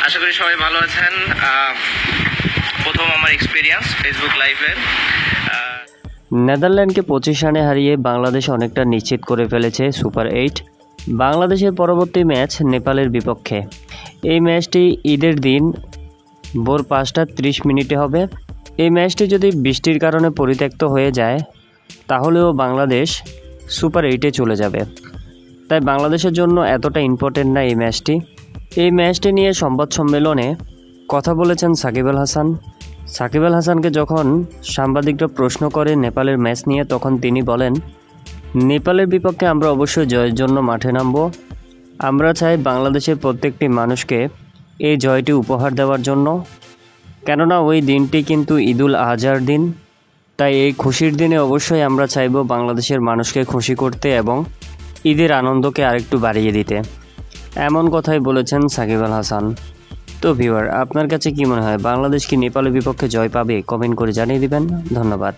আশা করি সবাই ভালো আছেন। প্রথম আমার এক্সপিরিয়েন্স ফেসবুক লাইভের। নেদারল্যান্ডকে 25 রানে হারিয়ে বাংলাদেশ অনেকটা নিশ্চিত করে ফেলেছে সুপার 8। বাংলাদেশের পরবর্তী ম্যাচ নেপালের বিপক্ষে। এই ম্যাচটি ঈদের দিন ভোর 5:30 হবে। এই ম্যাচটি যদি বৃষ্টির কারণে পরিত্যক্ত হয়ে যায় তাহলেও বাংলাদেশ সুপার 8-এ চলে যাবে। তাই বাংলাদেশের জন্য এতটা ইম্পর্টেন্ট না এই ম্যাচটি। এই ম্যাচটি নিয়ে সংবাদ সম্মেলনে কথা বলেছেন সাকিব আল হাসান। সাকিব আল হাসানকে যখন সাংবাদিকরা প্রশ্ন করে নেপালের ম্যাচ নিয়ে, তখন তিনি বলেন, নেপালের বিপক্ষে আমরা অবশ্যই জয়ের জন্য মাঠে নামব। আমরা চাই বাংলাদেশের প্রত্যেকটি মানুষকে এই জয়টি উপহার দেওয়ার জন্য, কেননা ওই দিনটি কিন্তু ঈদুল আজহার দিন। তাই এই খুশির দিনে অবশ্যই আমরা চাইব বাংলাদেশের মানুষকে খুশি করতে এবং ঈদের আনন্দকে আরেকটু বাড়িয়ে দিতে। এমন কথাই বলেছেন সাকিব আল হাসান। তো ভিউয়ার, আপনার কাছে কি মনে হয়, বাংলাদেশ কি নেপালের বিপক্ষে জয় পাবে? কমেন্ট করে জানিয়ে দিবেন। ধন্যবাদ।